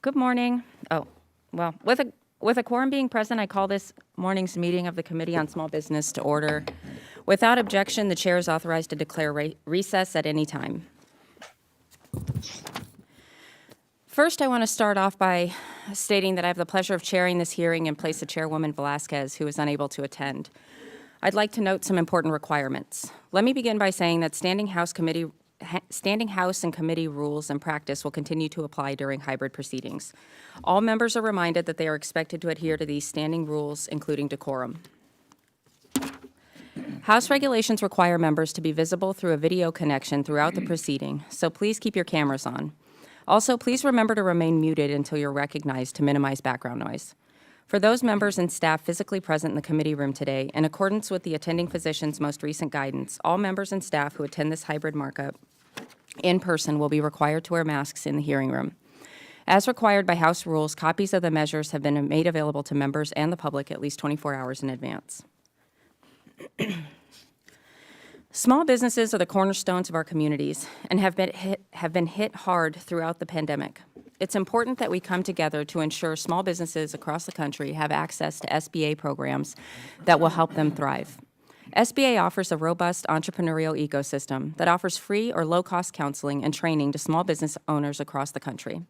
Good morning. With a quorum being present, I call this morning's meeting of the Committee on Small Business to order. Without objection, the chair is authorized to declare recess at any time. First, I want to start off by stating that I have the pleasure of chairing this hearing in place of Chairwoman Velasquez, who is unable to attend. I'd like to note some important requirements. Let me begin by saying that Standing House and committee rules and practice will continue to apply during hybrid proceedings. All members are reminded that they are expected to adhere to these standing rules, including decorum. House regulations require members to be visible through a video connection throughout the proceeding, so please keep your cameras on. Also, please remember to remain muted until you're recognized to minimize background noise. For those members and staff physically present in the committee room today, in accordance with the attending physician's most recent guidance, all members and staff who attend this hybrid markup in person will be required to wear masks in the hearing room. As required by House rules, copies of the measures have been made available to members and the public at least 24 hours in advance. Small businesses are the cornerstones of our communities and have been hit hard throughout the pandemic. It's important that we come together to ensure small businesses across the country have access to SBA programs that will help them thrive. SBA offers a robust entrepreneurial ecosystem that offers free or low-cost counseling and training to small business owners across the country.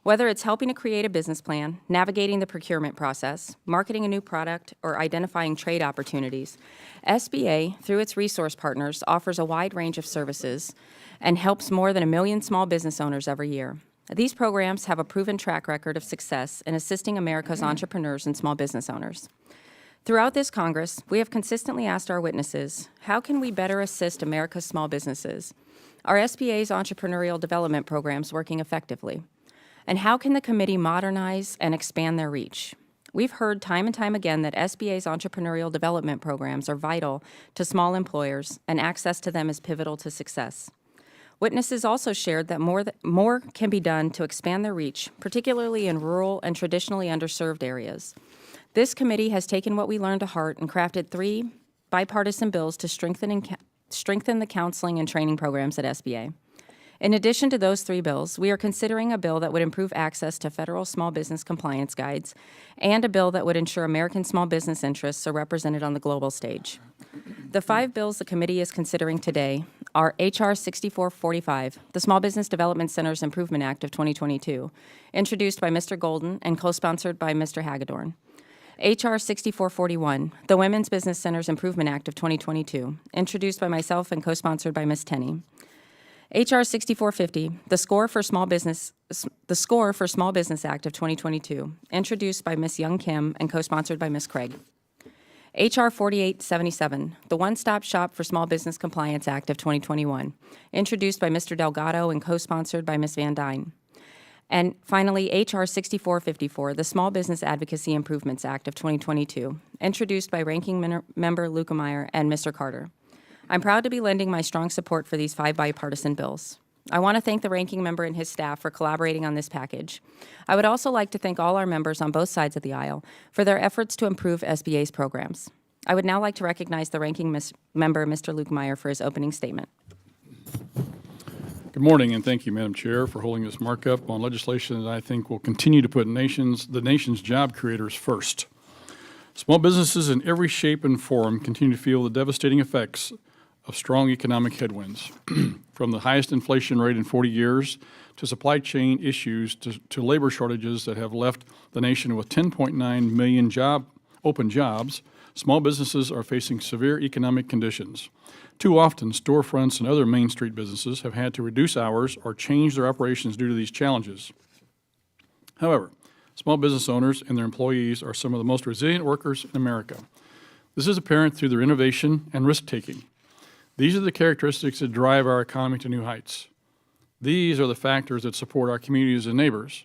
Whether it's helping to create a business plan, navigating the procurement process, marketing a new product, or identifying trade opportunities, SBA, through its resource partners, offers a wide range of services and helps more than 1 million small business owners every year. These programs have a proven track record of success in assisting America's entrepreneurs and small business owners. Throughout this Congress, we have consistently asked our witnesses, how can we better assist America's small businesses? Are SBA's entrepreneurial development programs working effectively? And how can the committee modernize and expand their reach? We've heard time and time again that SBA's entrepreneurial development programs are vital to small employers, and access to them is pivotal to success. Witnesses also shared that more can be done to expand their reach, particularly in rural and traditionally underserved areas. This committee has taken what we learned to heart and crafted 3 bipartisan bills to strengthen the counseling and training programs at SBA. In addition to those 3 bills, we are considering a bill that would improve access to federal small business compliance guides and a bill that would ensure American small business interests are represented on the global stage. The 5 bills the committee is considering today are H.R. 6445, the Small Business Development Centers Improvement Act of 2022, introduced by Mr. Golden and co-sponsored by Mr. Hagedorn. H.R. 6441, the Women's Business Centers Improvement Act of 2022, introduced by myself and co-sponsored by Ms. Tenney. H.R. 6450, the Score for Small Business Act of 2022, introduced by Ms. Young Kim and co-sponsored by Ms. Craig. H.R. 4877, the One-Stop Shop for Small Business Compliance Act of 2021, introduced by Mr. Delgado and co-sponsored by Ms. Van Dyne. And finally, H.R. 6454, the Small Business Advocacy Improvements Act of 2022, introduced by Ranking Member Lukemeyer and Mr. Carter. I'm proud to be lending my strong support for these 5 bipartisan bills. I want to thank the ranking member and his staff for collaborating on this package. I would also like to thank all our members on both sides of the aisle for their efforts to improve SBA's programs. I would now like to recognize the ranking member, Mr. Lukemeyer, for his opening statement. Good morning, and thank you, Madam Chair, for holding this markup on legislation that I think will continue to put the nation's job creators first. Small businesses in every shape and form continue to feel the devastating effects of strong economic headwinds, from the highest inflation rate in 40 years to supply chain issues to labor shortages that have left the nation with 10.9 million open jobs. Small businesses are facing severe economic conditions. Too often, storefronts and other Main Street businesses have had to reduce hours or change their operations due to these challenges. However, small business owners and their employees are some of the most resilient workers in America. This is apparent through their innovation and risk-taking. These are the characteristics that drive our economy to new heights. These are the factors that support our communities and neighbors.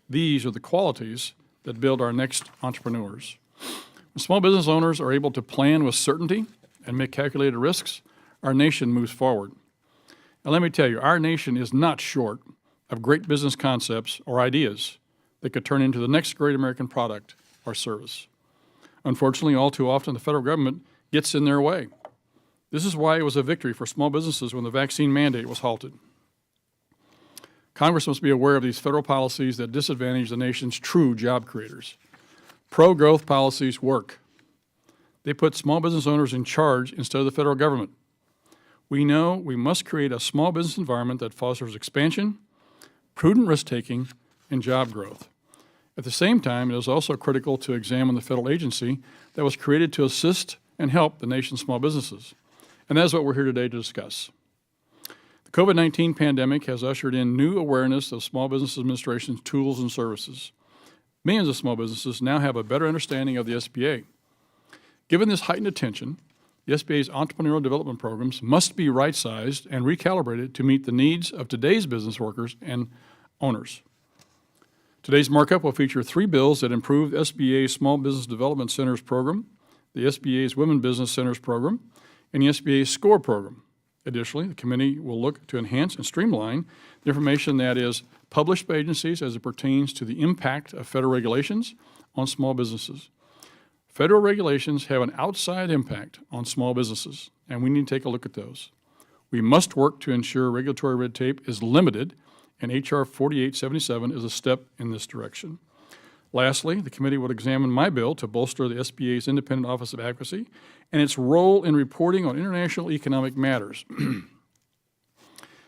These are the qualities that build our next entrepreneurs. When small business owners are able to plan with certainty and make calculated risks, our nation moves forward. And let me tell you, our nation is not short of great business concepts or ideas that could turn into the next great American product or service. Unfortunately, all too often, the federal government gets in their way. This is why it was a victory for small businesses when the vaccine mandate was halted. Congress must be aware of these federal policies that disadvantage the nation's true job creators. Pro-growth policies work. They put small business owners in charge instead of the federal government. We know we must create a small business environment that fosters expansion, prudent risk-taking, and job growth. At the same time, it is also critical to examine the federal agency that was created to assist and help the nation's small businesses. And that is what we're here today to discuss. The COVID-19 pandemic has ushered in new awareness of Small Business Administration's tools and services. Millions of small businesses now have a better understanding of the SBA. Given this heightened attention, the SBA's entrepreneurial development programs must be right-sized and recalibrated to meet the needs of today's business workers and owners. Today's markup will feature 3 bills that improve the SBA's Small Business Development Centers program, the SBA's Women Business Centers program, and the SBA's SCORE program. Additionally, the committee will look to enhance and streamline the information that is published by agencies as it pertains to the impact of federal regulations on small businesses. Federal regulations have an outside impact on small businesses, and we need to take a look at those. We must work to ensure regulatory red tape is limited, and H.R. 4877 is a step in this direction. Lastly, the committee will examine my bill to bolster the SBA's Independent Office of Advocacy and its role in reporting on international economic matters.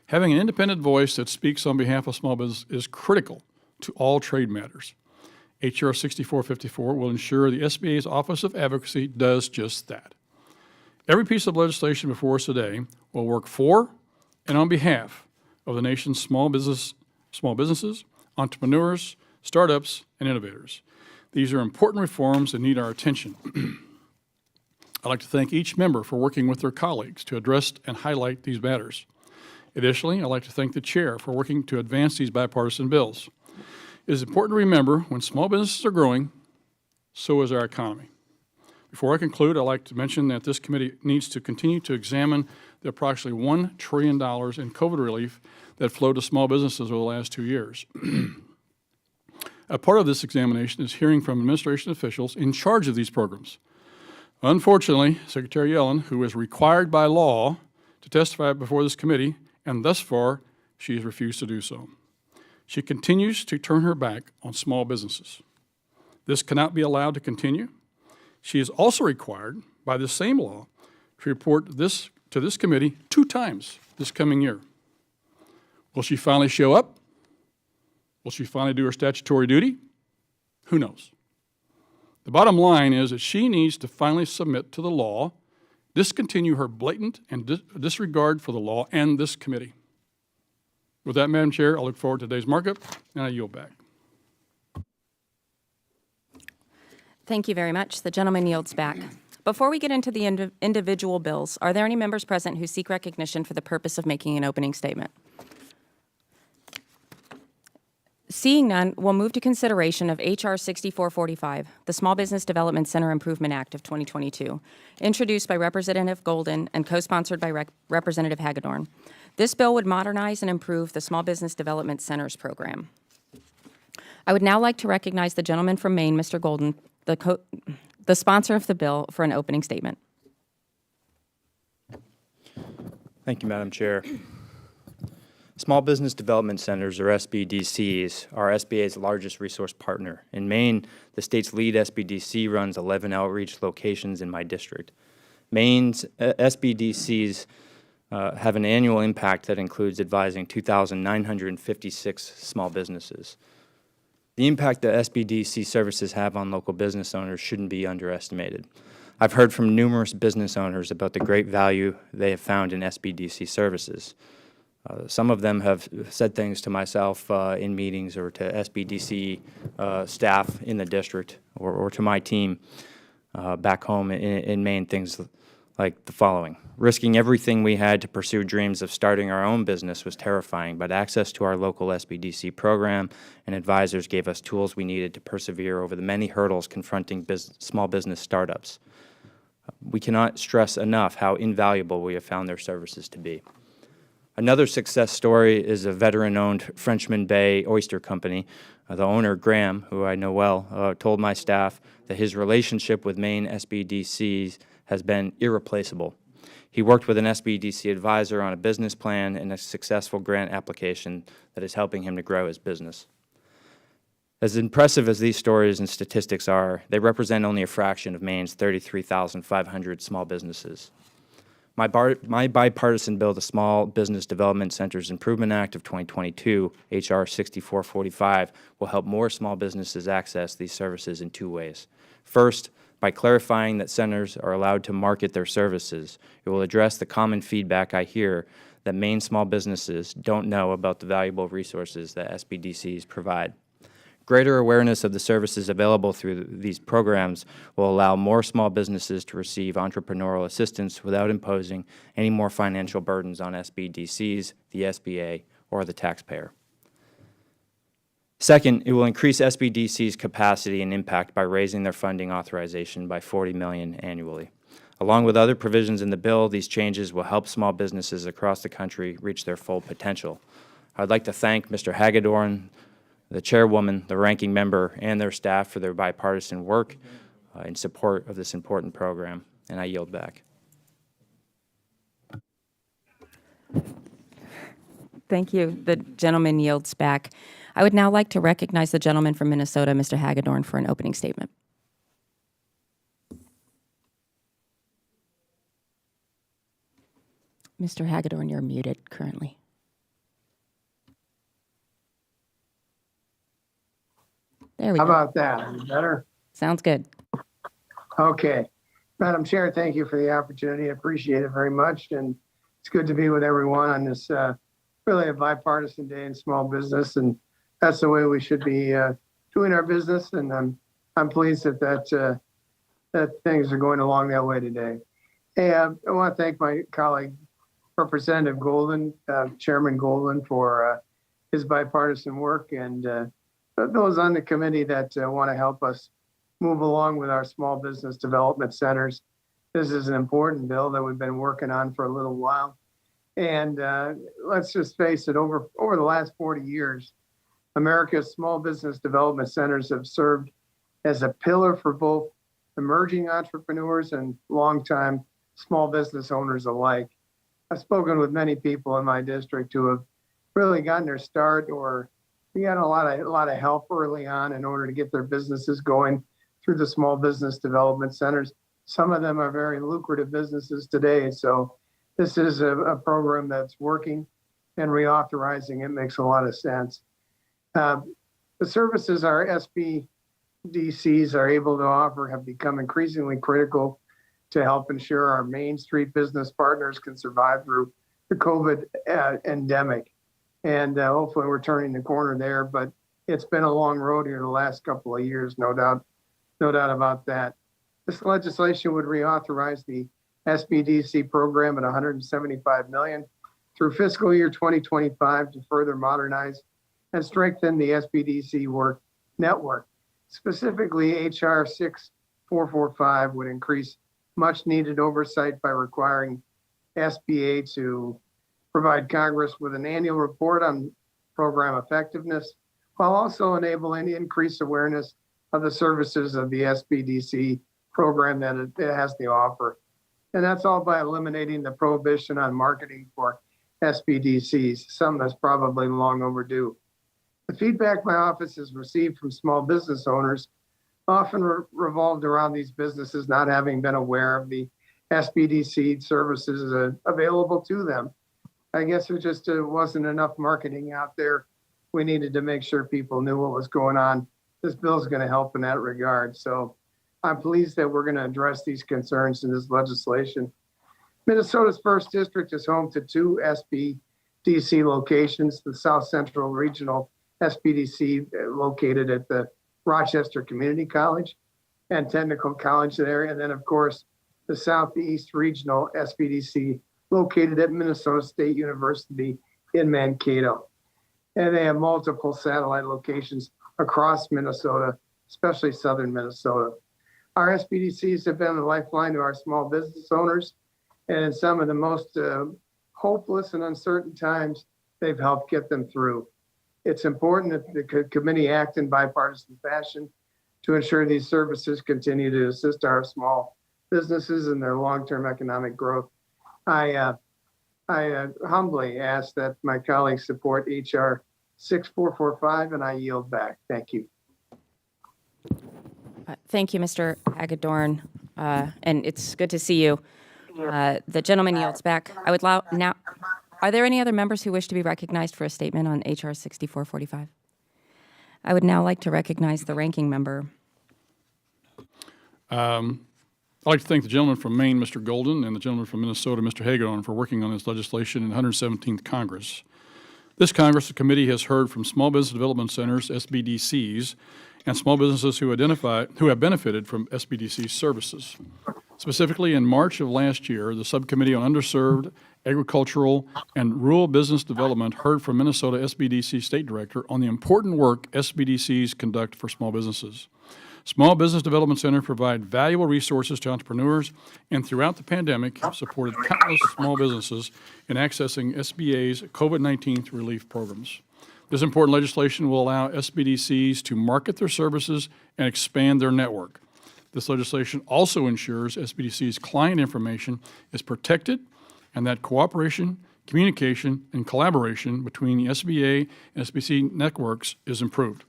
Having an independent voice that speaks on behalf of small business is critical to all trade matters. H.R. 6454 will ensure the SBA's Office of Advocacy does just that. Every piece of legislation before us today will work for and on behalf of the nation's small businesses, entrepreneurs, startups, and innovators. These are important reforms that need our attention. I'd like to thank each member for working with their colleagues to address and highlight these matters. Additionally, I'd like to thank the chair for working to advance these bipartisan bills. It is important to remember when small businesses are growing, so is our economy. Before I conclude, I'd like to mention that this committee needs to continue to examine the approximately $1 trillion in COVID relief that flowed to small businesses over the last 2 years. A part of this examination is hearing from administration officials in charge of these programs. Unfortunately, Secretary Yellen, who is required by law to testify before this committee, and thus far, she has refused to do so. She continues to turn her back on small businesses. This cannot be allowed to continue. She is also required by the same law to report this to this committee 2 times this coming year. Will she finally show up? Will she finally do her statutory duty? Who knows? The bottom line is that she needs to finally submit to the law, discontinue her blatant and disregard for the law and this committee. With that, Madam Chair, I look forward to today's markup, and I yield back. Thank you very much. The gentleman yields back. Before we get into the individual bills, are there any members present who seek recognition for the purpose of making an opening statement? Seeing none, we'll move to consideration of H.R. 6445, the Small Business Development Center Improvement Act of 2022, introduced by Representative Golden and co-sponsored by Representative Hagedorn. This bill would modernize and improve the Small Business Development Centers program. I would now like to recognize the gentleman from Maine, Mr. Golden, the sponsor of the bill, for an opening statement. Thank you, Madam Chair. Small Business Development Centers, or SBDCs, are SBA's largest resource partner. In Maine, the state's lead SBDC runs 11 outreach locations in my district. Maine's SBDCs have an annual impact that includes advising 2,956 small businesses. The impact that SBDC services have on local business owners shouldn't be underestimated. I've heard from numerous business owners about the great value they have found in SBDC services. Some of them have said things to myself in meetings or to SBDC staff in the district or to my team back home in Maine, things like the following. Risking everything we had to pursue dreams of starting our own business was terrifying, but access to our local SBDC program and advisors gave us tools we needed to persevere over the many hurdles confronting small business startups. We cannot stress enough how invaluable we have found their services to be. Another success story is a veteran-owned Frenchman Bay Oyster Company. The owner, Graham, who I know well, told my staff that his relationship with Maine SBDCs has been irreplaceable. He worked with an SBDC advisor on a business plan and a successful grant application that is helping him to grow his business. As impressive as these stories and statistics are, they represent only a fraction of Maine's 33,500 small businesses. My bipartisan bill, the Small Business Development Centers Improvement Act of 2022, H.R. 6445, will help more small businesses access these services in two ways. First, by clarifying that centers are allowed to market their services, it will address the common feedback I hear that Maine small businesses don't know about the valuable resources that SBDCs provide. Greater awareness of the services available through these programs will allow more small businesses to receive entrepreneurial assistance without imposing any more financial burdens on SBDCs, the SBA, or the taxpayer. Second, it will increase SBDC's capacity and impact by raising their funding authorization by $40 million annually. Along with other provisions in the bill, these changes will help small businesses across the country reach their full potential. I'd like to thank Mr. Hagedorn, the chairwoman, the ranking member, and their staff for their bipartisan work in support of this important program, and I yield back. Thank you. The gentleman yields back. I would now like to recognize the gentleman from Minnesota, Mr. Hagedorn, for an opening statement. Mr. Hagedorn, you're muted currently. There we How go. about that? Is it better? Sounds good. Okay. Madam Chair, thank you for the opportunity. I appreciate it very much. And it's good to be with everyone on this really a bipartisan day in small business. And that's the way we should be doing our business. And I'm pleased that things are going along that way today. Hey, I want to thank my colleague, Representative Golden, Chairman Golden, for his bipartisan work, and those on the committee that want to help us move along with our small business development centers. This is an important bill that we've been working on for a little while. And let's just face it, over the last 40 years, America's small business development centers have served as a pillar for both emerging entrepreneurs and longtime small business owners alike. I've spoken with many people in my district who have really gotten their start or got a lot of help early on in order to get their businesses going through the small business development centers. Some of them are very lucrative businesses today. So this is a program that's working, and reauthorizing it makes a lot of sense. The services our SBDCs are able to offer have become increasingly critical to help ensure our Main Street business partners can survive through the COVID endemic. And hopefully we're turning the corner there, but it's been a long road here the last couple of years, no doubt about that. This legislation would reauthorize the SBDC program at $175 million through fiscal year 2025 to further modernize and strengthen the SBDC work network. Specifically, H.R. 6445 would increase much needed oversight by requiring SBA to provide Congress with an annual report on program effectiveness, while also enabling increased awareness of the services of the SBDC program that it has to offer. And that's all by eliminating the prohibition on marketing for SBDCs, something that's probably long overdue. The feedback my office has received from small business owners often revolved around these businesses not having been aware of the SBDC services available to them. I guess it just wasn't enough marketing out there. We needed to make sure people knew what was going on. This bill is going to help in that regard. So I'm pleased that we're going to address these concerns in this legislation. Minnesota's 1st District is home to 2 SBDC locations, the South Central Regional SBDC located at the Rochester Community College and Technical College there. And then, of course, the Southeast Regional SBDC located at Minnesota State University in Mankato. And they have multiple satellite locations across Minnesota, especially southern Minnesota. Our SBDCs have been the lifeline to our small business owners, and in some of the most hopeless and uncertain times, they've helped get them through. It's important that the committee act in bipartisan fashion to ensure these services continue to assist our small businesses in their long-term economic growth. I humbly ask that my colleagues support HR 6445, and I yield back. Thank you. Thank you, Mr. Hagedorn, and it's good to see you. The gentleman yields back. I would now. Are there any other members who wish to be recognized for a statement on HR 6445? I would now like to recognize the ranking member. I'd like to thank the gentleman from Maine, Mr. Golden, and the gentleman from Minnesota, Mr. Hagedorn, for working on this legislation in the 117th Congress. This Congress, the committee has heard from small business development centers, SBDCs, and small businesses who have benefited from SBDC services. Specifically, in March of last year, the Subcommittee on Underserved, Agricultural, and Rural Business Development heard from Minnesota SBDC State Director on the important work SBDCs conduct for small businesses. Small Business Development Centers provide valuable resources to entrepreneurs and throughout the pandemic supported countless small businesses in accessing SBA's COVID-19 relief programs. This important legislation will allow SBDCs to market their services and expand their network. This legislation also ensures SBDC's client information is protected and that cooperation, communication, and collaboration between the SBA and SBC networks is improved.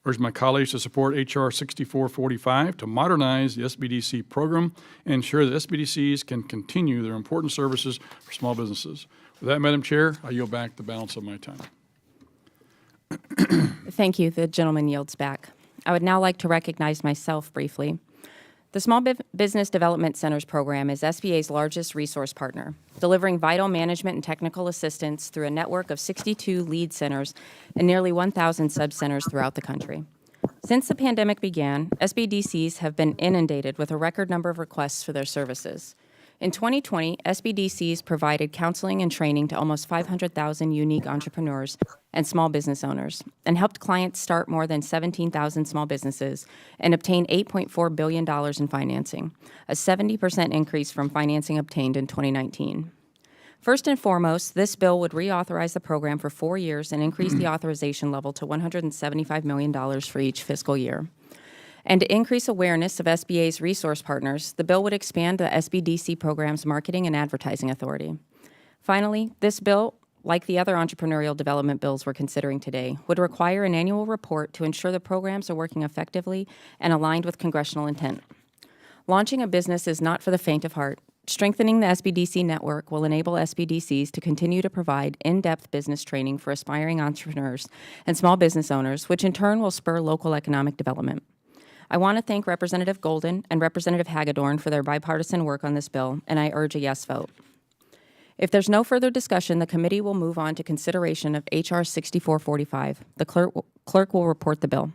I urge my colleagues to support H.R. 6445 to modernize the SBDC program and ensure that SBDCs can continue their important services for small businesses. With that, Madam Chair, I yield back the balance of my time. Thank you. The gentleman yields back. I would now like to recognize myself briefly. The Small Business Development Centers program is SBA's largest resource partner, delivering vital management and technical assistance through a network of 62 lead centers and nearly 1,000 sub-centers throughout the country. Since the pandemic began, SBDCs have been inundated with a record number of requests for their services. In 2020, SBDCs provided counseling and training to almost 500,000 unique entrepreneurs and small business owners, and helped clients start more than 17,000 small businesses and obtain $8.4 billion in financing, a 70% increase from financing obtained in 2019. First and foremost, this bill would reauthorize the program for 4 years and increase the authorization level to $175 million for each fiscal year. And to increase awareness of SBA's resource partners, the bill would expand the SBDC program's marketing and advertising authority. Finally, this bill, like the other entrepreneurial development bills we're considering today, would require an annual report to ensure the programs are working effectively and aligned with congressional intent. Launching a business is not for the faint of heart. Strengthening the SBDC network will enable SBDCs to continue to provide in-depth business training for aspiring entrepreneurs and small business owners, which in turn will spur local economic development. I want to thank Representative Golden and Representative Hagedorn for their bipartisan work on this bill, and I urge a yes vote. If there's no further discussion, the committee will move on to consideration of H.R. 6445. The clerk will report the bill.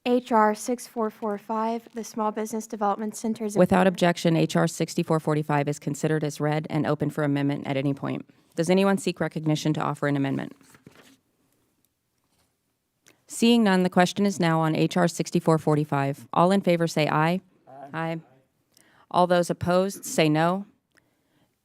H.R. 6445, the Small Business Development Centers. Without objection, H.R. 6445 is considered as read and open for amendment at any point. Does anyone seek recognition to offer an amendment? Seeing none, the question is now on H.R. 6445. All in favor say aye. Aye. All those opposed say no.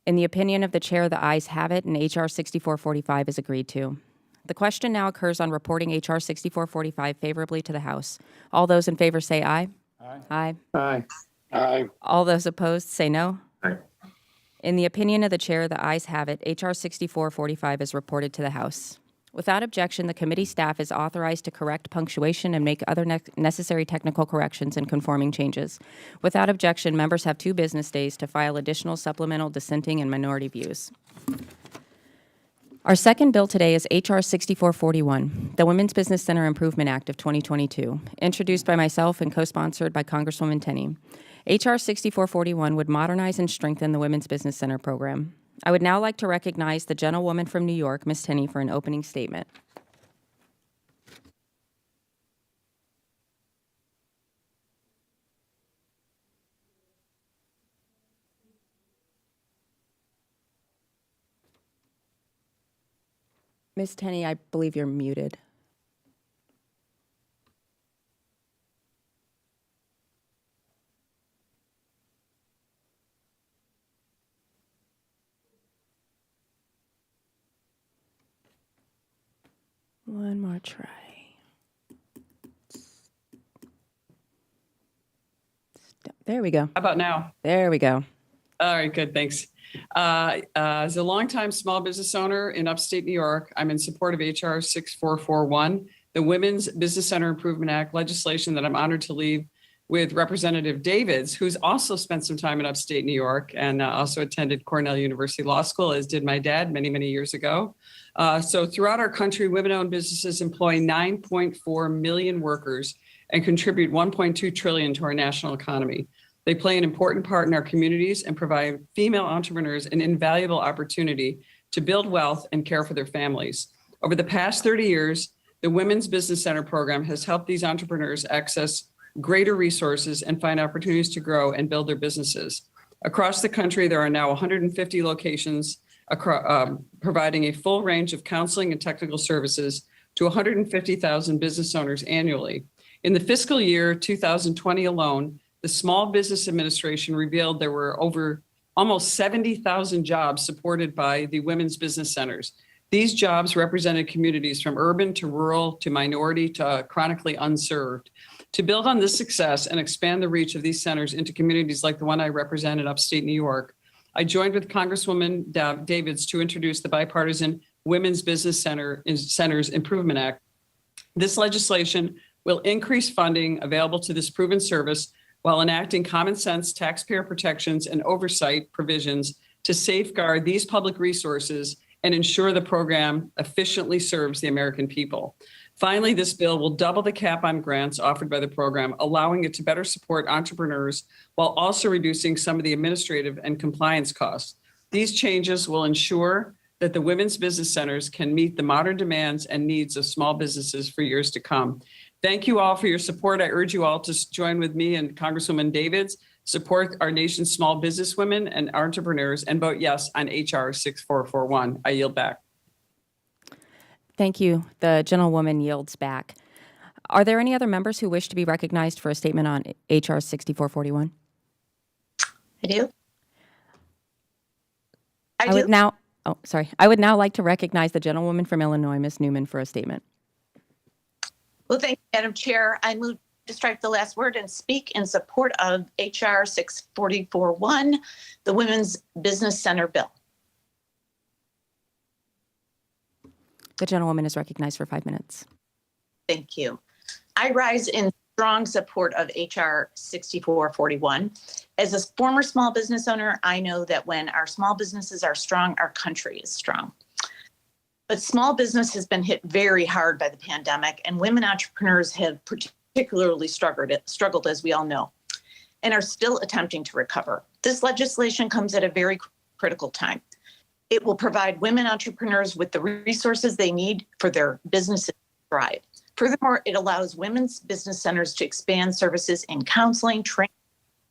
In the opinion of the chair, the ayes have it, and H.R. 6445 is agreed to. The question now occurs on reporting H.R. 6445 favorably to the House. All those in favor say aye. Aye. Aye. Aye. All those opposed say no. Aye. In the opinion of the chair, the ayes have it. H.R. 6445 is reported to the House. Without objection, the committee staff is authorized to correct punctuation and make other necessary technical corrections and conforming changes. Without objection, members have 2 business days to file additional supplemental, dissenting, and minority views. Our second bill today is H.R. 6441, the Women's Business Center Improvement Act of 2022, introduced by myself and co-sponsored by Congresswoman Tenney. H.R. 6441 would modernize and strengthen the Women's Business Center program. I would now like to recognize the gentlewoman from New York, Ms. Tenney, for an opening statement. Ms. Tenney, I believe you're muted. One more try. There we go. How about now? There we go. All right, good, thanks. As a longtime small business owner in upstate New York, I'm in support of HR 6441, the Women's Business Center Improvement Act legislation that I'm honored to lead with Representative Davids, who's also spent some time in upstate New York and also attended Cornell University Law School, as did my dad many, many years ago. So throughout our country, women-owned businesses employ 9.4 million workers and contribute 1.2 trillion to our national economy. They play an important part in our communities and provide female entrepreneurs an invaluable opportunity to build wealth and care for their families. Over the past 30 years, the Women's Business Center program has helped these entrepreneurs access greater resources and find opportunities to grow and build their businesses. Across the country, there are now 150 locations providing a full range of counseling and technical services to 150,000 business owners annually. In the fiscal year 2020 alone, the Small Business Administration revealed there were over almost 70,000 jobs supported by the women's business centers. These jobs represented communities from urban to rural to minority to chronically unserved. To build on this success and expand the reach of these centers into communities like the one I represent in upstate New York, I joined with Congresswoman Davids to introduce the bipartisan Women's Business Centers Improvement Act. This legislation will increase funding available to this proven service while enacting common sense taxpayer protections and oversight provisions to safeguard these public resources and ensure the program efficiently serves the American people. Finally, this bill will double the cap on grants offered by the program, allowing it to better support entrepreneurs while also reducing some of the administrative and compliance costs. These changes will ensure that the women's business centers can meet the modern demands and needs of small businesses for years to come. Thank you all for your support. I urge you all to join with me and Congresswoman Davids, support our nation's small business women and entrepreneurs, and vote yes on HR 6441. I yield back. Thank you. The gentlewoman yields back. Are there any other members who wish to be recognized for a statement on HR 6441? I do. I would now like to recognize the gentlewoman from Illinois, Ms. Newman, for a statement. Well, thank you, Madam Chair. I move to strike the last word and speak in support of HR 6441, the Women's Business Center Bill. The gentlewoman is recognized for 5 minutes. Thank you. I rise in strong support of HR 6441. As a former small business owner, I know that when our small businesses are strong, our country is strong. But small business has been hit very hard by the pandemic, and women entrepreneurs have particularly struggled, as we all know, and are still attempting to recover. This legislation comes at a very critical time. It will provide women entrepreneurs with the resources they need for their businesses to thrive. Furthermore, it allows women's business centers to expand services in counseling, training,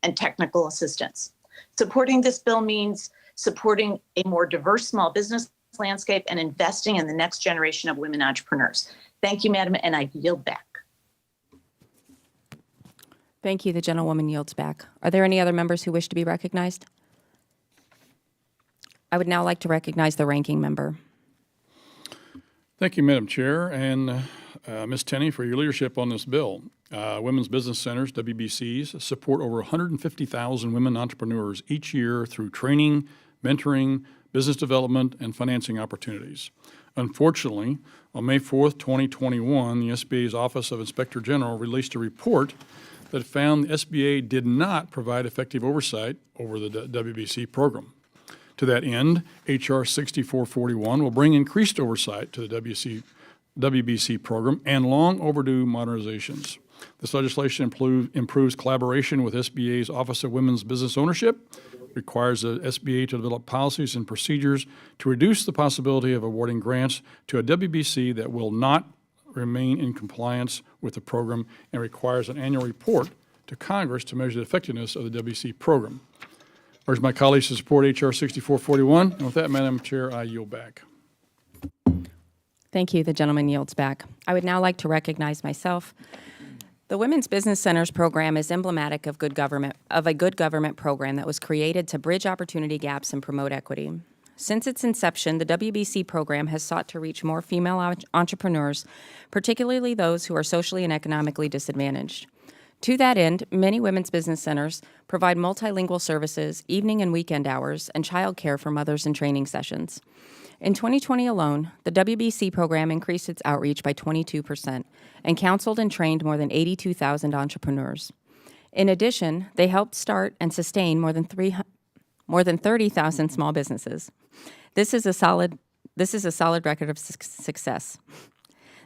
and technical assistance. Supporting this bill means supporting a more diverse small business landscape and investing in the next generation of women entrepreneurs. Thank you, Madam, and I yield back. Thank you. The gentlewoman yields back. Are there any other members who wish to be recognized? I would now like to recognize the ranking member. Thank you, Madam Chair, and Ms. Tenney, for your leadership on this bill. Women's Business Centers, WBCs, support over 150,000 women entrepreneurs each year through training, mentoring, business development, and financing opportunities. Unfortunately, on May 4th, 2021, the SBA's Office of Inspector General released a report that found the SBA did not provide effective oversight over the WBC program. To that end, HR 6441 will bring increased oversight to the WBC program and long overdue modernizations. This legislation improves collaboration with SBA's Office of Women's Business Ownership, requires the SBA to develop policies and procedures to reduce the possibility of awarding grants to a WBC that will not remain in compliance with the program, and requires an annual report to Congress to measure the effectiveness of the WBC program. I urge my colleagues to support HR 6441, and with that, Madam Chair, I yield back. Thank you. The gentleman yields back. I would now like to recognize myself. The Women's Business Centers program is emblematic of a good government program that was created to bridge opportunity gaps and promote equity. Since its inception, the WBC program has sought to reach more female entrepreneurs, particularly those who are socially and economically disadvantaged. To that end, many women's business centers provide multilingual services, evening and weekend hours, and childcare for mothers and training sessions. In 2020 alone, the WBC program increased its outreach by 22% and counseled and trained more than 82,000 entrepreneurs. In addition, they helped start and sustain more than 30,000 small businesses. This is a solid record of success.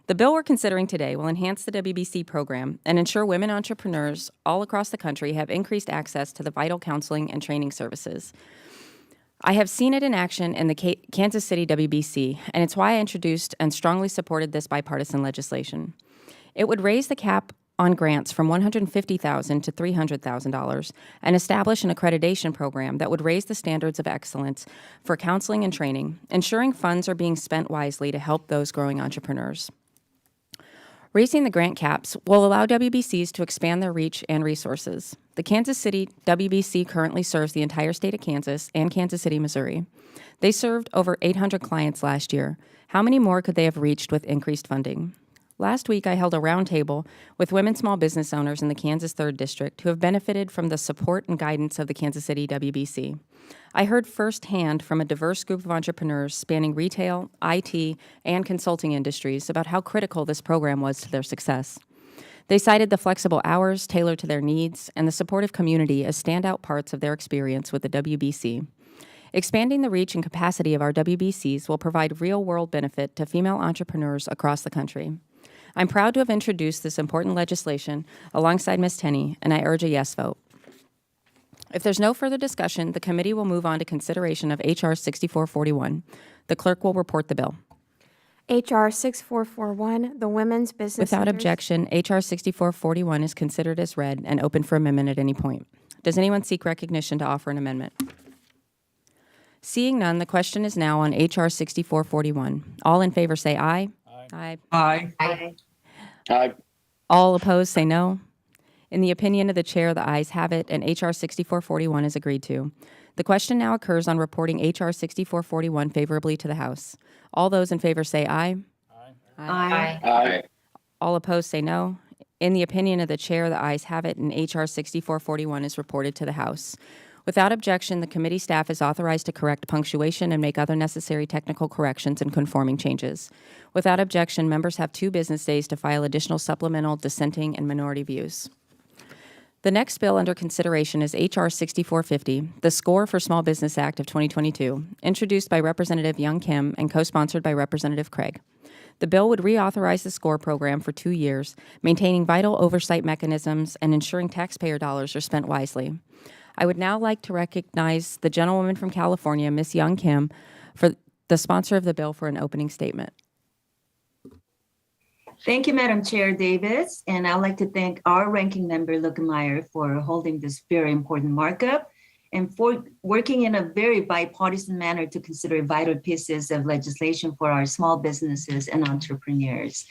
The bill we're considering today will enhance the WBC program and ensure women entrepreneurs all across the country have increased access to the vital counseling and training services. I have seen it in action in the Kansas City WBC, and it's why I introduced and strongly supported this bipartisan legislation. It would raise the cap on grants from $150,000 to $300,000 and establish an accreditation program that would raise the standards of excellence for counseling and training, ensuring funds are being spent wisely to help those growing entrepreneurs. Raising the grant caps will allow WBCs to expand their reach and resources. The Kansas City WBC currently serves the entire state of Kansas and Kansas City, Missouri. They served over 800 clients last year. How many more could they have reached with increased funding? Last week, I held a roundtable with women small business owners in the Kansas 3rd District who have benefited from the support and guidance of the Kansas City WBC. I heard firsthand from a diverse group of entrepreneurs spanning retail, IT, and consulting industries about how critical this program was to their success. They cited the flexible hours tailored to their needs and the supportive community as standout parts of their experience with the WBC. Expanding the reach and capacity of our WBCs will provide real-world benefit to female entrepreneurs across the country. I'm proud to have introduced this important legislation alongside Ms. Tenney, and I urge a yes vote. If there's no further discussion, the committee will move on to consideration of H.R. 6441. The clerk will report the bill. H.R. 6441, the Women's Business Without Centers- objection, H.R. 6441 is considered as read and open for amendment at any point. Does anyone seek recognition to offer an amendment? Seeing none, the question is now on H.R. 6441. All in favor say aye. Aye. Aye. Aye. All opposed say no. In the opinion of the chair, the ayes have it, and H.R. 6441 is agreed to. The question now occurs on reporting H.R. 6441 favorably to the House. All those in favor say aye. Aye. Aye. All opposed say no. In the opinion of the chair, the ayes have it, and H.R. 6441 is reported to the House. Without objection, the committee staff is authorized to correct punctuation and make other necessary technical corrections and conforming changes. Without objection, members have 2 business days to file additional supplemental, dissenting, and minority views. The next bill under consideration is H.R. 6450, the SCORE for Small Business Act of 2022, introduced by Representative Young Kim and co-sponsored by Representative Craig. The bill would reauthorize the SCORE program for 2 years, maintaining vital oversight mechanisms and ensuring taxpayer dollars are spent wisely. I would now like to recognize the gentlewoman from California, Ms. Young Kim, for the sponsor of the bill for an opening statement. Thank you, Madam Chair Davis, and I'd like to thank our ranking member, Luggemeyer, for holding this very important markup and for working in a very bipartisan manner to consider vital pieces of legislation for our small businesses and entrepreneurs.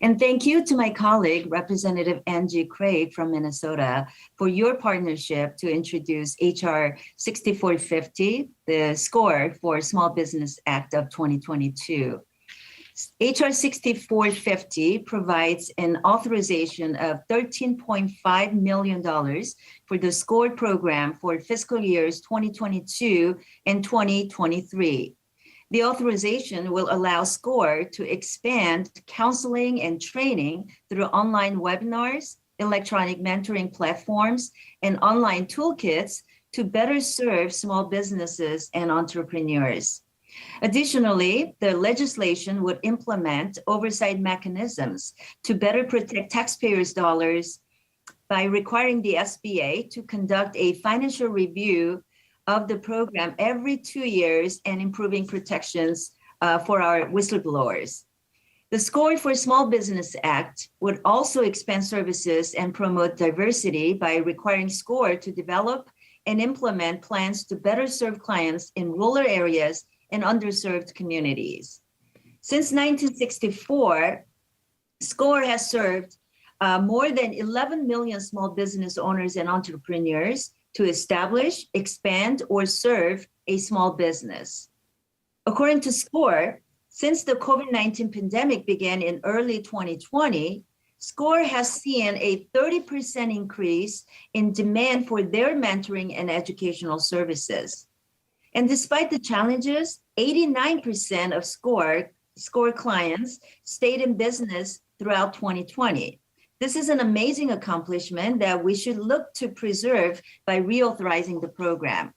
And thank you to my colleague, Representative Angie Craig from Minnesota, for your partnership to introduce H.R. 6450, the SCORE for Small Business Act of 2022. H.R. 6450 provides an authorization of $13.5 million for the SCORE program for fiscal years 2022 and 2023. The authorization will allow SCORE to expand counseling and training through online webinars, electronic mentoring platforms, and online toolkits to better serve small businesses and entrepreneurs. Additionally, the legislation would implement oversight mechanisms to better protect taxpayers' dollars by requiring the SBA to conduct a financial review of the program every 2 years and improving protections for our whistleblowers. The SCORE for Small Business Act would also expand services and promote diversity by requiring SCORE to develop and implement plans to better serve clients in rural areas and underserved communities. Since 1964, SCORE has served more than 11 million small business owners and entrepreneurs to establish, expand, or serve a small business. According to SCORE, since the COVID-19 pandemic began in early 2020, SCORE has seen a 30% increase in demand for their mentoring and educational services. And despite the challenges, 89% of SCORE clients stayed in business throughout 2020. This is an amazing accomplishment that we should look to preserve by reauthorizing the program.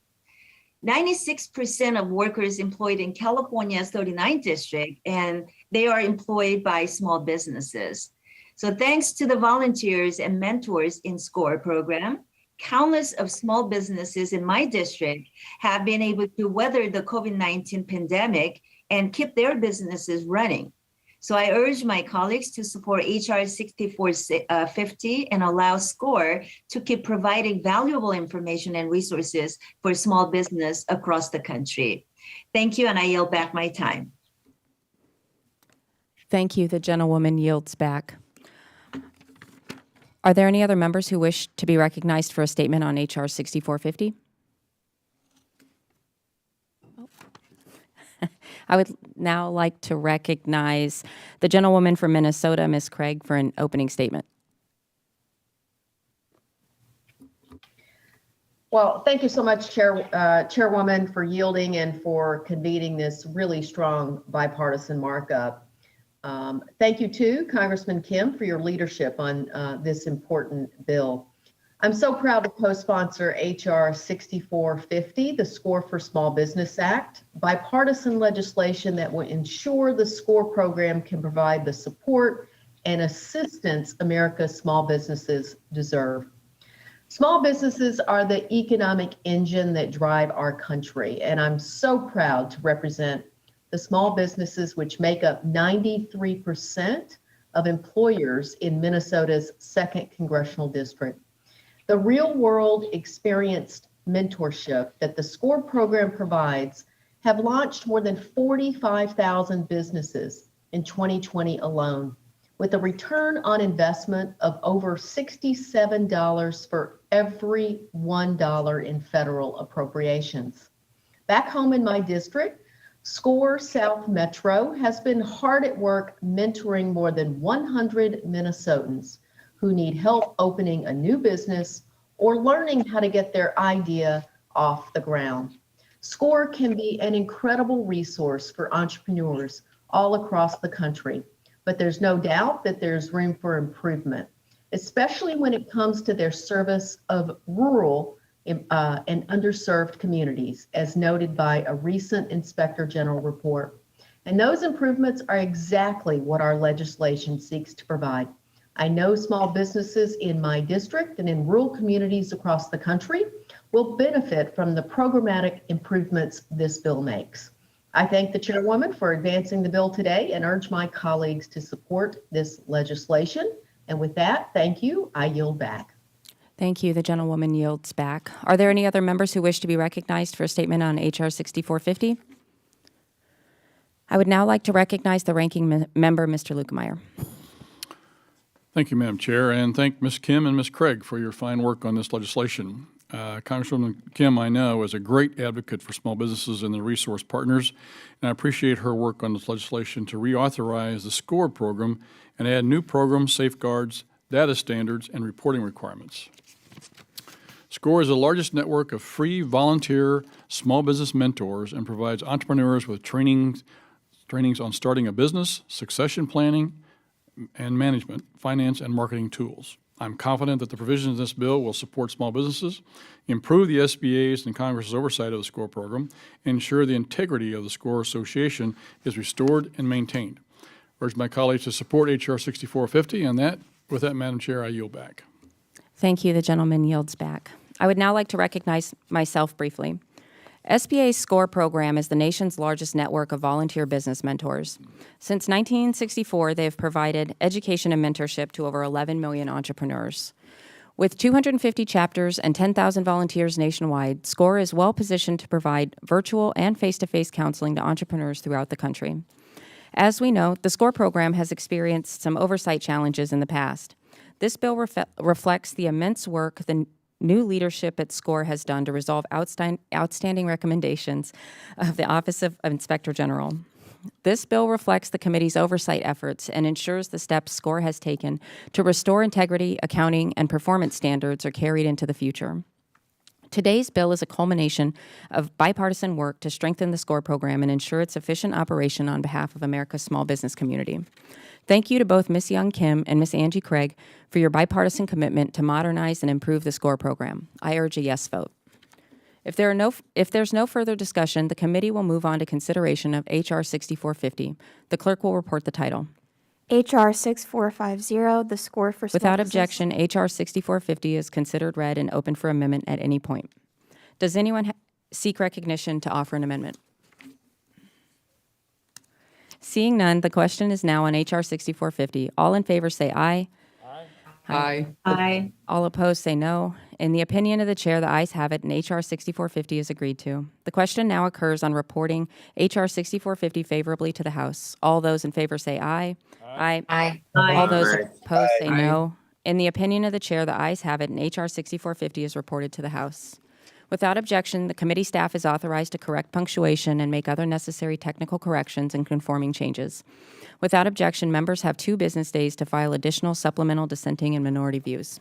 96% of workers employed in California's 39th district, and they are employed by small businesses. So thanks to the volunteers and mentors in SCORE program, countless of small businesses in my district have been able to weather the COVID-19 pandemic and keep their businesses running. So I urge my colleagues to support HR 6450 and allow SCORE to keep providing valuable information and resources for small business across the country. Thank you, and I yield back my time. Thank you. The gentlewoman yields back. Are there any other members who wish to be recognized for a statement on HR 6450? I would now like to recognize the gentlewoman from Minnesota, Ms. Craig, for an opening statement. Well, thank you so much, Chairwoman, for yielding and for convening this really strong bipartisan markup. Thank you too, Congressman Kim, for your leadership on this important bill. I'm so proud to co-sponsor HR 6450, the SCORE for Small Business Act, bipartisan legislation that will ensure the SCORE program can provide the support and assistance America's small businesses deserve. Small businesses are the economic engine that drive our country, and I'm so proud to represent the small businesses which make up 93% of employers in Minnesota's 2nd Congressional District. The real-world experienced mentorship that the SCORE program provides have launched more than 45,000 businesses in 2020 alone, with a return on investment of over $67 for every $1 in federal appropriations. Back home in my district, SCORE South Metro has been hard at work mentoring more than 100 Minnesotans who need help opening a new business or learning how to get their idea off the ground. SCORE can be an incredible resource for entrepreneurs all across the country, but there's no doubt that there's room for improvement, especially when it comes to their service of rural and underserved communities, as noted by a recent Inspector General report. And those improvements are exactly what our legislation seeks to provide. I know small businesses in my district and in rural communities across the country will benefit from the programmatic improvements this bill makes. I thank the Chairwoman for advancing the bill today and urge my colleagues to support this legislation. And with that, thank you. I yield back. Thank you. The gentlewoman yields back. Are there any other members who wish to be recognized for a statement on HR 6450? I would now like to recognize the ranking member, Mr. Lukemeyer. Thank you, Madam Chair, and thank Ms. Kim and Ms. Craig for your fine work on this legislation. Congresswoman Kim, I know, is a great advocate for small businesses and their resource partners, and I appreciate her work on this legislation to reauthorize the SCORE program and add new programs, safeguards, data standards, and reporting requirements. SCORE is the largest network of free volunteer small business mentors and provides entrepreneurs with trainings on starting a business, succession planning, and management, finance, and marketing tools. I'm confident that the provisions of this bill will support small businesses, improve the SBA's and Congress's oversight of the SCORE program, and ensure the integrity of the SCORE Association is restored and maintained. I urge my colleagues to support H.R. 6450, and with that, Madam Chair, I yield back. Thank you. The gentleman yields back. I would now like to recognize myself briefly. SBA's SCORE program is the nation's largest network of volunteer business mentors. Since 1964, they have provided education and mentorship to over 11 million entrepreneurs. With 250 chapters and 10,000 volunteers nationwide, SCORE is well positioned to provide virtual and face-to-face counseling to entrepreneurs throughout the country. As we know, the SCORE program has experienced some oversight challenges in the past. This bill reflects the immense work the new leadership at SCORE has done to resolve outstanding recommendations of the Office of Inspector General. This bill reflects the committee's oversight efforts and ensures the steps SCORE has taken to restore integrity, accounting, and performance standards are carried into the future. Today's bill is a culmination of bipartisan work to strengthen the SCORE program and ensure its efficient operation on behalf of America's small business community. Thank you to both Ms. Young Kim and Ms. Angie Craig for your bipartisan commitment to modernize and improve the SCORE program. I urge a yes vote. If there's no further discussion, the committee will move on to consideration of H.R. 6450. The clerk will report the title. H.R. 6450, the SCORE for small Without business. objection, H.R. 6450 is considered read and open for amendment at any point. Does anyone seek recognition to offer an amendment? Seeing none, the question is now on H.R. 6450. All in favor say aye. Aye. Aye. All opposed say no. In the opinion of the chair, the ayes have it, and H.R. 6450 is agreed to. The question now occurs on reporting H.R. 6450 favorably to the House. All those in favor say aye. Aye. Aye. All those opposed say no. In the opinion of the chair, the ayes have it, and H.R. 6450 is reported to the House. Without objection, the committee staff is authorized to correct punctuation and make other necessary technical corrections and conforming changes. Without objection, members have 2 business days to file additional supplemental dissenting and minority views.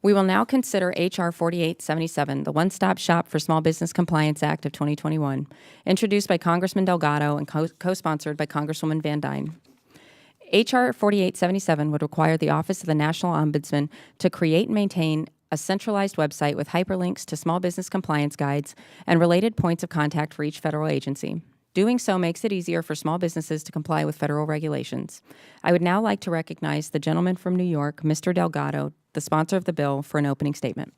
We will now consider H.R. 4877, the One Stop Shop for Small Business Compliance Act of 2021, introduced by Congressman Delgado and co-sponsored by Congresswoman Van Dyne. H.R. 4877 would require the Office of the National Ombudsman to create and maintain a centralized website with hyperlinks to small business compliance guides and related points of contact for each federal agency. Doing so makes it easier for small businesses to comply with federal regulations. I would now like to recognize the gentleman from New York, Mr. Delgado, the sponsor of the bill, for an opening statement.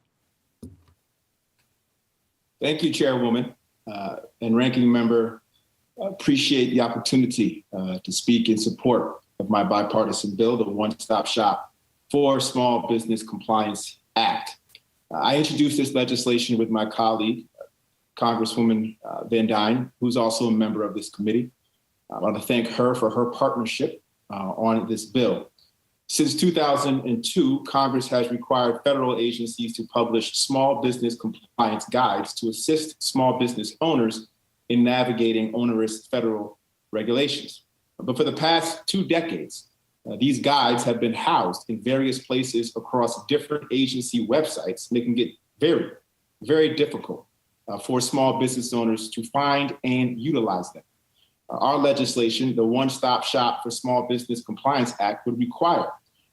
Thank you, Chairwoman and Ranking Member. Appreciate the opportunity to speak in support of my bipartisan bill, the One Stop Shop for Small Business Compliance Act. I introduced this legislation with my colleague, Congresswoman Van Dyne, who's also a member of this committee. I want to thank her for her partnership on this bill. Since 2002, Congress has required federal agencies to publish small business compliance guides to assist small business owners in navigating onerous federal regulations. But for the past 2 decades, these guides have been housed in various places across different agency websites, making it very, very difficult for small business owners to find and utilize them. Our legislation, the One Stop Shop for Small Business Compliance Act, would require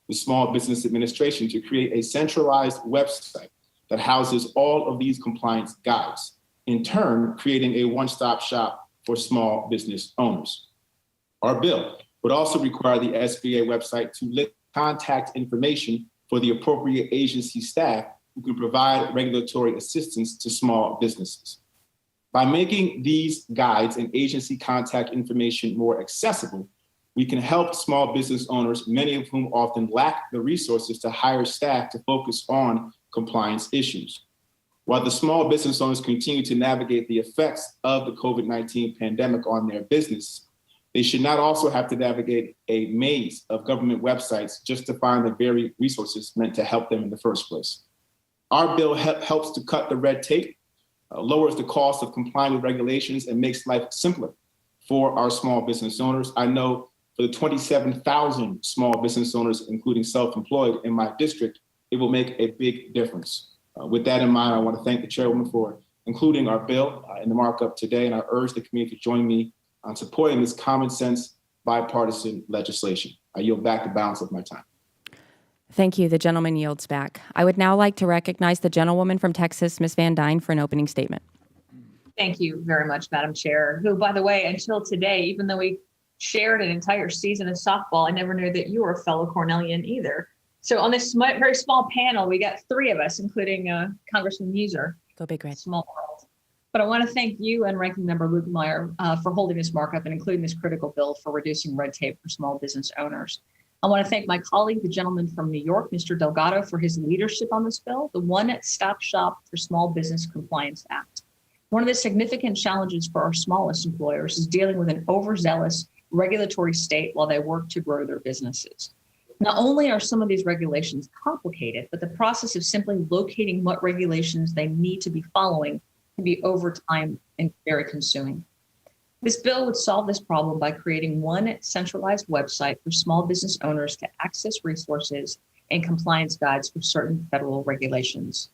the Small Business Administration to create a centralized website that houses all of these compliance guides, in turn, creating a one-stop shop for small business owners. Our bill would also require the SBA website to list contact information for the appropriate agency staff who can provide regulatory assistance to small businesses. By making these guides and agency contact information more accessible, we can help small business owners, many of whom often lack the resources to hire staff to focus on compliance issues. While the small business owners continue to navigate the effects of the COVID-19 pandemic on their business, they should not also have to navigate a maze of government websites just to find the very resources meant to help them in the first place. Our bill helps to cut the red tape, lowers the cost of complying with regulations, and makes life simpler for our small business owners. I know for the 27,000 small business owners, including self-employed in my district, it will make a big difference. With that in mind, I want to thank the Chairwoman for including our bill in the markup today, and I urge the committee to join me on supporting this common sense bipartisan legislation. I yield back the balance of my time. Thank you. The gentleman yields back. I would now like to recognize the gentlewoman from Texas, Ms. Van Dyne, for an opening statement. Thank you very much, Madam Chair, who, by the way, until today, even though we shared an entire season of softball, I never knew that you were a fellow Cornellian either. So on this very small panel, we got 3 of us, including Congressman Muser. Go Big Red. Small world. But I want to thank you and Ranking Member Lugemeyer for holding this markup and including this critical bill for reducing red tape for small business owners. I want to thank my colleague, the gentleman from New York, Mr. Delgado, for his leadership on this bill, the One Stop Shop for Small Business Compliance Act. One of the significant challenges for our smallest employers is dealing with an overzealous regulatory state while they work to grow their businesses. Not only are some of these regulations complicated, but the process of simply locating what regulations they need to be following can be over time and very consuming. This bill would solve this problem by creating one centralized website for small business owners to access resources and compliance guides for certain federal regulations.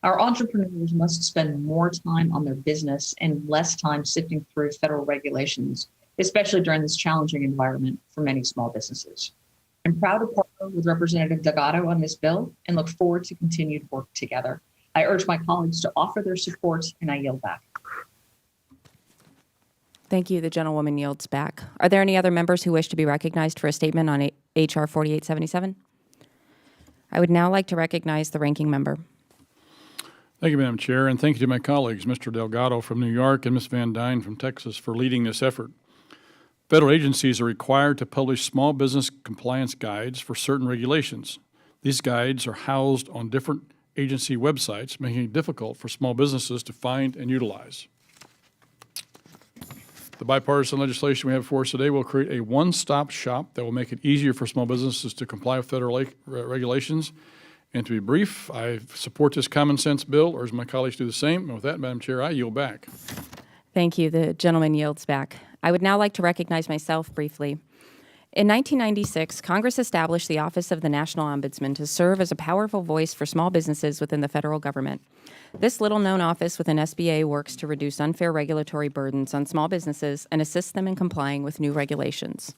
Our entrepreneurs must spend more time on their business and less time sifting through federal regulations, especially during this challenging environment for many small businesses. I'm proud to partner with Representative Delgado on this bill and look forward to continued work together. I urge my colleagues to offer their support, and I yield back. Thank you. The gentlewoman yields back. Are there any other members who wish to be recognized for a statement on H.R. 4877? I would now like to recognize the ranking member. Thank you, Madam Chair, and thank you to my colleagues, Mr. Delgado from New York and Ms. Van Dyne from Texas, for leading this effort. Federal agencies are required to publish small business compliance guides for certain regulations. These guides are housed on different agency websites, making it difficult for small businesses to find and utilize. The bipartisan legislation we have before us today will create a one-stop shop that will make it easier for small businesses to comply with federal regulations. And to be brief, I support this common sense bill, or as my colleagues do the same. And with that, Madam Chair, I yield back. Thank you. The gentleman yields back. I would now like to recognize myself briefly. In 1996, Congress established the Office of the National Ombudsman to serve as a powerful voice for small businesses within the federal government. This little-known office within SBA works to reduce unfair regulatory burdens on small businesses and assist them in complying with new regulations.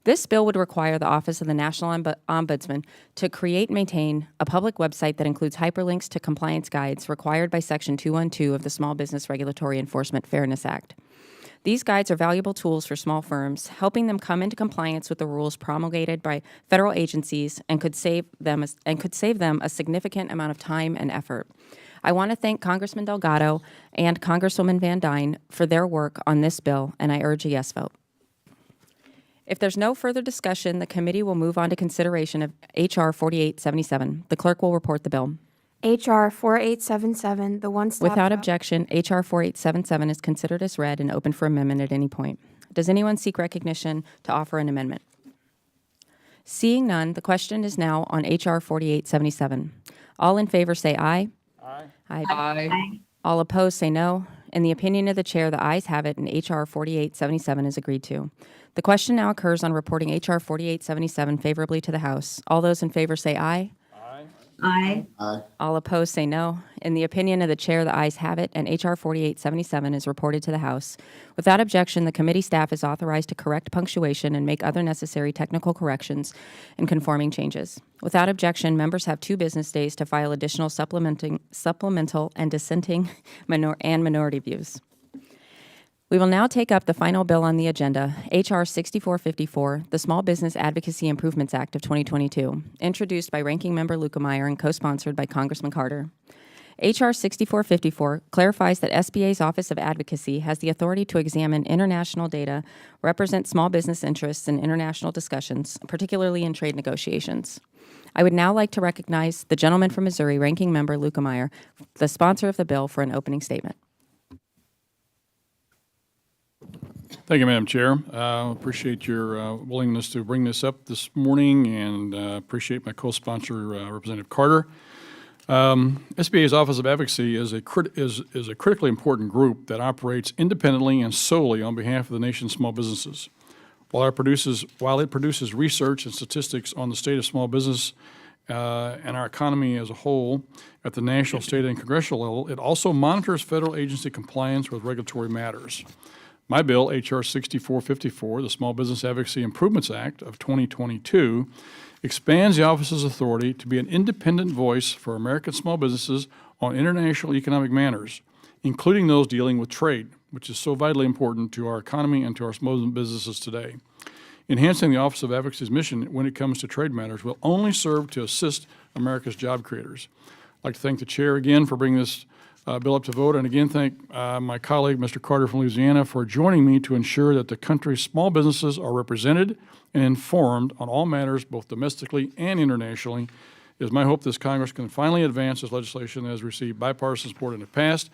This bill would require the Office of the National Ombudsman to create and maintain a public website that includes hyperlinks to compliance guides required by Section 212 of the Small Business Regulatory Enforcement Fairness Act. These guides are valuable tools for small firms, helping them come into compliance with the rules promulgated by federal agencies and could save them a significant amount of time and effort. I want to thank Congressman Delgado and Congresswoman Van Dyne for their work on this bill, and I urge a yes vote. If there's no further discussion, the committee will move on to consideration of H.R. 4877. The clerk will report the bill. H.R. 4877, the one-stop Without shop. objection, H.R. 4877 is considered as read and open for amendment at any point. Does anyone seek recognition to offer an amendment? Seeing none, the question is now on H.R. 4877. All in favor say aye. Aye. Aye. All opposed say no. In the opinion of the chair, the ayes have it, and H.R. 4877 is agreed to. The question now occurs on reporting H.R. 4877 favorably to the House. All those in favor say aye. Aye. Aye. All opposed say no. In the opinion of the chair, the ayes have it, and H.R. 4877 is reported to the House. Without objection, the committee staff is authorized to correct punctuation and make other necessary technical corrections and conforming changes. Without objection, members have 2 business days to file additional supplemental and dissenting minority views. We will now take up the final bill on the agenda, H.R. 6454, the Small Business Advocacy Improvements Act of 2022, introduced by Ranking Member Lukemeyer and co-sponsored by Congressman Carter. H.R. 6454 clarifies that SBA's Office of Advocacy has the authority to examine international data, represent small business interests in international discussions, particularly in trade negotiations. I would now like to recognize the gentleman from Missouri, Ranking Member Lukemeyer, the sponsor of the bill, for an opening statement. Thank you, Madam Chair. Appreciate your willingness to bring this up this morning, and appreciate my co-sponsor, Representative Carter. SBA's Office of Advocacy is a critically important group that operates independently and solely on behalf of the nation's small businesses. While it produces research and statistics on the state of small business and our economy as a whole at the national, state, and congressional level, it also monitors federal agency compliance with regulatory matters. My bill, H.R. 6454, the Small Business Advocacy Improvements Act of 2022, expands the office's authority to be an independent voice for American small businesses on international economic matters, including those dealing with trade, which is so vitally important to our economy and to our small businesses today. Enhancing the Office of Advocacy's mission when it comes to trade matters will only serve to assist America's job creators. I'd like to thank the chair again for bringing this bill up to vote, and again thank my colleague, Mr. Carter from Louisiana, for joining me to ensure that the country's small businesses are represented and informed on all matters, both domestically and internationally. It is my hope this Congress can finally advance this legislation that has received bipartisan support in the past.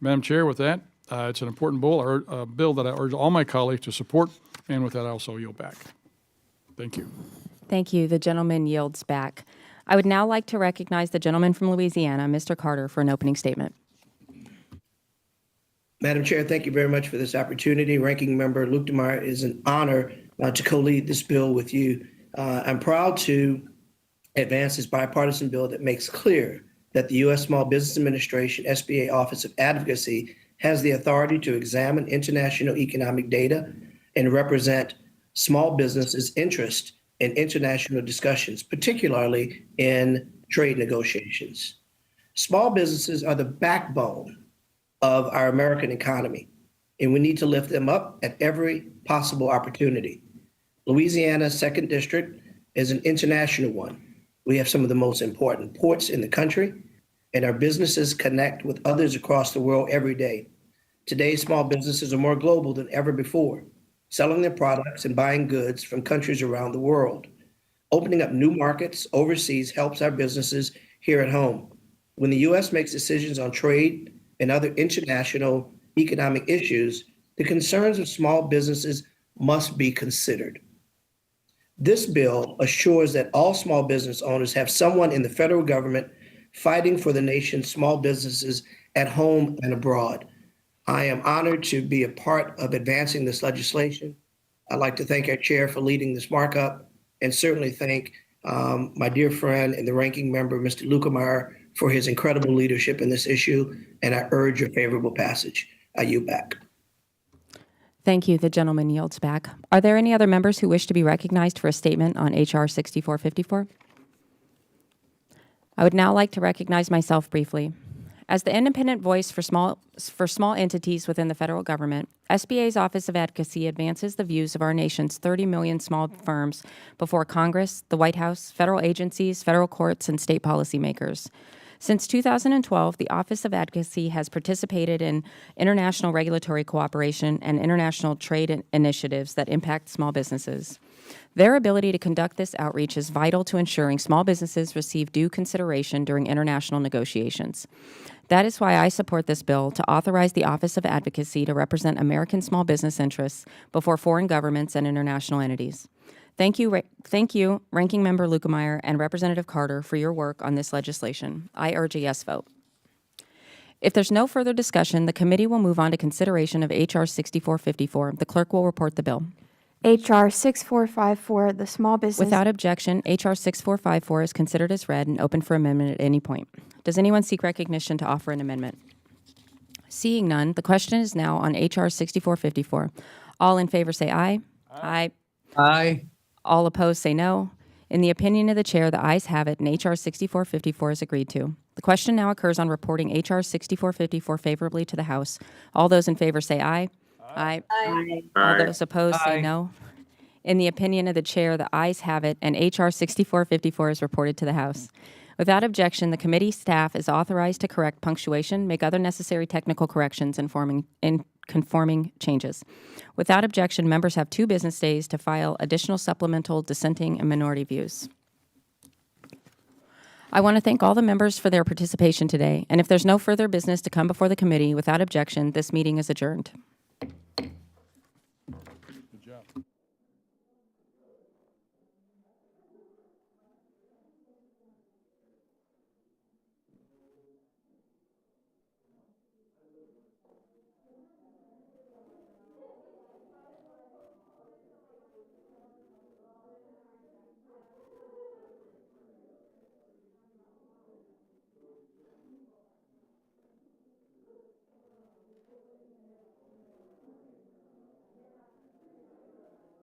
Madam Chair, with that, it's an important bill that I urge all my colleagues to support, and with that, I also yield back. Thank you. Thank you. The gentleman yields back. I would now like to recognize the gentleman from Louisiana, Mr. Carter, for an opening statement. Madam Chair, thank you very much for this opportunity. Ranking Member Lukemeyer, it is an honor to co-lead this bill with you. I'm proud to advance this bipartisan bill that makes clear that the U.S. Small Business Administration, SBA Office of Advocacy, has the authority to examine international economic data and represent small businesses' interest in international discussions, particularly in trade negotiations. Small businesses are the backbone of our American economy, and we need to lift them up at every possible opportunity. Louisiana's 2nd District is an international one. We have some of the most important ports in the country, and our businesses connect with others across the world every day. Today, small businesses are more global than ever before, selling their products and buying goods from countries around the world. Opening up new markets overseas helps our businesses here at home. When the U.S. makes decisions on trade and other international economic issues, the concerns of small businesses must be considered. This bill assures that all small business owners have someone in the federal government fighting for the nation's small businesses at home and abroad. I am honored to be a part of advancing this legislation. I'd like to thank our chair for leading this markup, and certainly thank my dear friend and the ranking member, Mr. Lukemeyer, for his incredible leadership in this issue, and I urge your favorable passage. I yield back. Thank you. The gentleman yields back. Are there any other members who wish to be recognized for a statement on H.R. 6454? I would now like to recognize myself briefly. As the independent voice for small entities within the federal government, SBA's Office of Advocacy advances the views of our nation's 30 million small firms before Congress, the White House, federal agencies, federal courts, and state policymakers. Since 2012, the Office of Advocacy has participated in international regulatory cooperation and international trade initiatives that impact small businesses. Their ability to conduct this outreach is vital to ensuring small businesses receive due consideration during international negotiations. That is why I support this bill to authorize the Office of Advocacy to represent American small business interests before foreign governments and international entities. Thank you, Ranking Member Lukemeyer and Representative Carter, for your work on this legislation. I urge a yes vote. If there's no further discussion, the committee will move on to consideration of H.R. 6454. The clerk will report the bill. H.R. 6454, the small business. Without objection, H.R. 6454 is considered as read and open for amendment at any point. Does anyone seek recognition to offer an amendment? Seeing none, the question is now on H.R. 6454. All in favor say aye. Aye. Aye. All opposed say no. In the opinion of the chair, the ayes have it, and H.R. 6454 is agreed to. The question now occurs on reporting H.R. 6454 favorably to the House. All those in favor say aye. Aye. Aye. All those opposed say no. In the opinion of the chair, the ayes have it, and H.R. 6454 is reported to the House. Without objection, the committee staff is authorized to correct punctuation, make other necessary technical corrections, and conforming changes. Without objection, members have 2 business days to file additional supplemental, dissenting, and minority views. I want to thank all the members for their participation today, and if there's no further business to come before the committee, without objection, this meeting is adjourned. Good job.